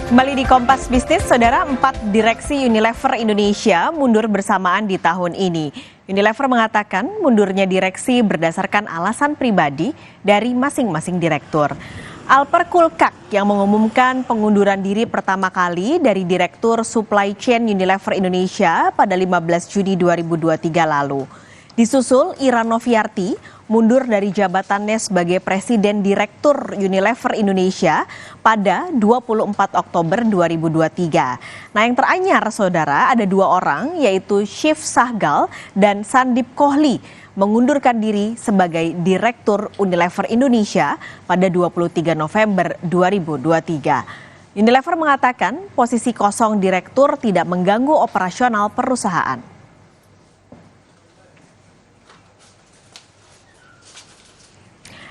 Kembali di Kompas Bisnis, Saudara, 4 direksi Unilever Indonesia mundur bersamaan di tahun ini. Unilever mengatakan mundurnya direksi berdasarkan alasan pribadi dari masing-masing direktur. Alper Kulkak yang mengumumkan pengunduran diri pertama kali dari Direktur Supply Chain Unilever Indonesia pada 15 Juni 2023 lalu. Disusul Ira Noviarti mundur dari jabatannya sebagai Presiden Direktur Unilever Indonesia pada 24 Oktober 2023. Nah, yang teranyar, Saudara, ada 2 orang, yaitu Shiv Sahgal dan Sandip Kohli, mengundurkan diri sebagai Direktur Unilever Indonesia pada 23 November 2023. Unilever mengatakan posisi kosong direktur tidak mengganggu operasional perusahaan.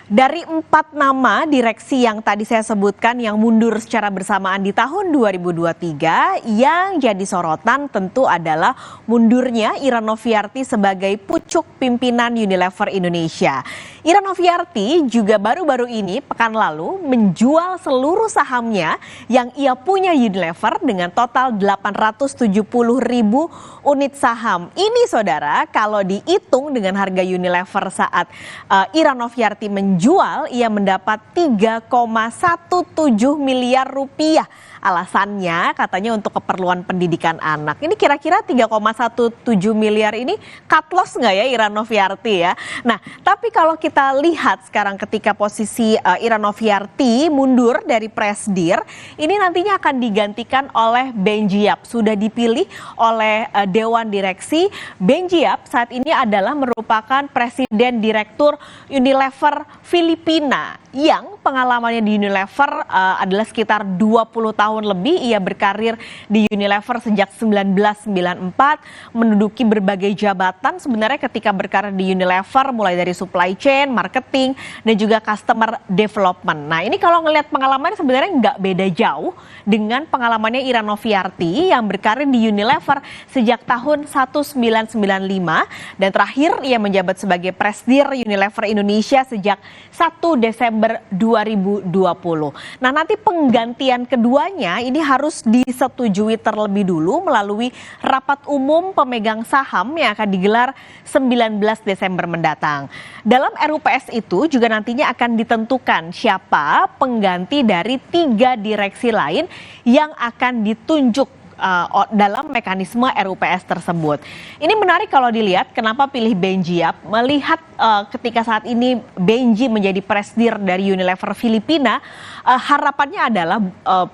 Dari 4 nama direksi yang tadi saya sebutkan yang mundur secara bersamaan di tahun 2023, yang jadi sorotan tentu adalah mundurnya Ira Noviarti sebagai pucuk pimpinan Unilever Indonesia. Ira Noviarti juga baru-baru ini pekan lalu menjual seluruh sahamnya yang ia punya Unilever dengan total 870.000 unit saham. Ini, Saudara, kalau dihitung dengan harga Unilever saat Ira Noviarti menjual, ia mendapat 3,17 miliar rupiah. Alasannya katanya untuk keperluan pendidikan anak. Ini kira-kira 3,17 miliar ini cut loss nggak ya Ira Noviarti ya? Nah, tapi kalau kita lihat sekarang ketika posisi Ira Noviarti mundur dari Presdir, ini nantinya akan digantikan oleh Ben Giap. Sudah dipilih oleh Dewan Direksi. Ben Giap saat ini adalah merupakan Presiden Direktur Unilever Filipina yang pengalamannya di Unilever adalah sekitar 20 tahun lebih. Ia berkarir di Unilever sejak 1994, menduduki berbagai jabatan sebenarnya ketika berkarir di Unilever, mulai dari supply chain, marketing, dan juga customer development. Nah, ini kalau ngelihat pengalamannya sebenarnya nggak beda jauh dengan pengalamannya Ira Noviarti yang berkarir di Unilever sejak tahun 1995 dan terakhir ia menjabat sebagai Presdir Unilever Indonesia sejak 1 Desember 2020. Nah, nanti penggantian keduanya ini harus disetujui terlebih dulu melalui rapat umum pemegang saham yang akan digelar 19 Desember mendatang. Dalam RUPS itu juga nantinya akan ditentukan siapa pengganti dari 3 direksi lain yang akan ditunjuk dalam mekanisme RUPS tersebut. Ini menarik kalau dilihat kenapa pilih Ben Giap, melihat ketika saat ini Benji menjadi Presdir dari Unilever Filipina, harapannya adalah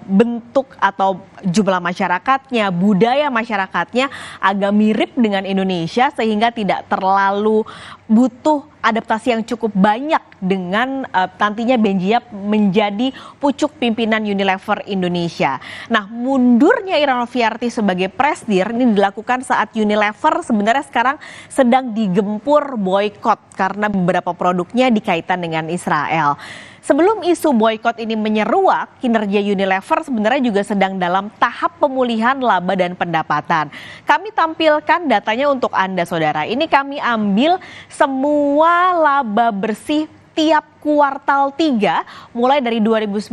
bentuk atau jumlah masyarakatnya, budaya masyarakatnya agak mirip dengan Indonesia sehingga tidak terlalu butuh adaptasi yang cukup banyak dengan nantinya Ben Giap menjadi pucuk pimpinan Unilever Indonesia. Nah, mundurnya Ira Noviarti sebagai Presdir ini dilakukan saat Unilever sebenarnya sekarang sedang digempur boykot karena beberapa produknya dikaitkan dengan Israel. Sebelum isu boykot ini menyeruak, kinerja Unilever sebenarnya juga sedang dalam tahap pemulihan laba dan pendapatan. Kami tampilkan datanya untuk Anda, Saudara. Ini kami ambil semua laba bersih tiap kuartal 3 mulai dari 2019,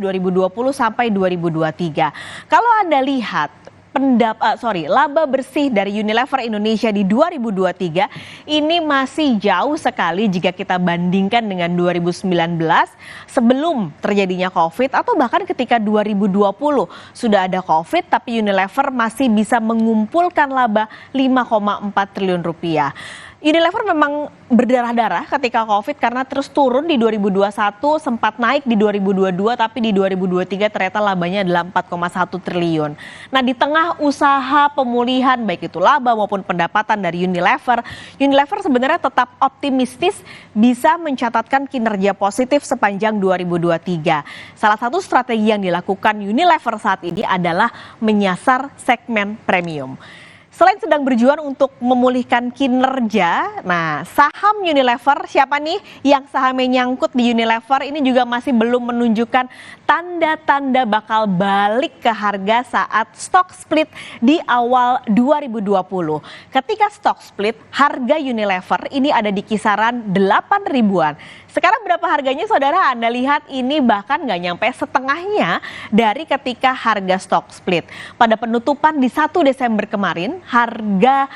2020 sampai 2023. Kalau Anda lihat laba bersih dari Unilever Indonesia di 2023 ini masih jauh sekali jika kita bandingkan dengan 2019 sebelum terjadinya COVID atau bahkan ketika 2020 sudah ada COVID tapi Unilever masih bisa mengumpulkan laba 5,4 triliun rupiah. Unilever memang berdarah-darah ketika COVID karena terus turun di 2021, sempat naik di 2022, tapi di 2023 ternyata labanya adalah 4,1 triliun. Nah, di tengah usaha pemulihan baik itu laba maupun pendapatan dari Unilever, Unilever sebenarnya tetap optimistis bisa mencatatkan kinerja positif sepanjang 2023. Salah satu strategi yang dilakukan Unilever saat ini adalah menyasar segmen premium. Selain sedang berjuang untuk memulihkan kinerja, nah saham Unilever, siapa nih yang sahamnya nyangkut di Unilever ini juga masih belum menunjukkan tanda-tanda bakal balik ke harga saat stock split di awal 2020. Ketika stock split, harga Unilever ini ada di kisaran 8 ribuan. Sekarang berapa harganya saudara? Anda lihat ini bahkan nggak nyampe setengahnya dari ketika harga stock split. Pada penutupan di 1 Desember kemarin, harga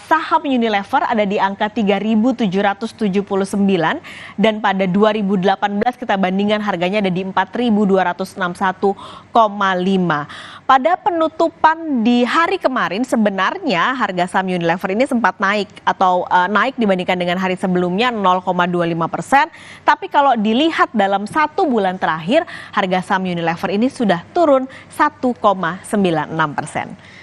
saham Unilever ada di angka 3.779 dan pada 2018 kita bandingkan harganya ada di 4.261,5. Pada penutupan di hari kemarin sebenarnya harga saham Unilever ini sempat naik atau naik dibandingkan dengan hari sebelumnya 0,25%. Tapi kalau dilihat dalam 1 bulan terakhir harga saham Unilever ini sudah turun 1,96%.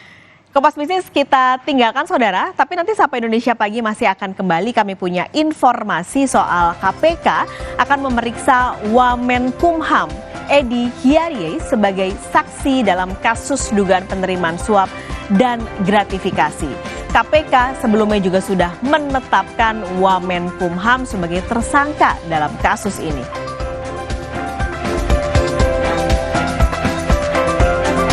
Kompas Bisnis kita tinggalkan saudara, tapi nanti Sapa Indonesia Pagi masih akan kembali. Kami punya informasi soal KPK akan memeriksa Wamenkumham Edi Hiarie sebagai saksi dalam kasus dugaan penerimaan suap dan gratifikasi. KPK sebelumnya juga sudah menetapkan Wamenkumham sebagai tersangka dalam kasus ini.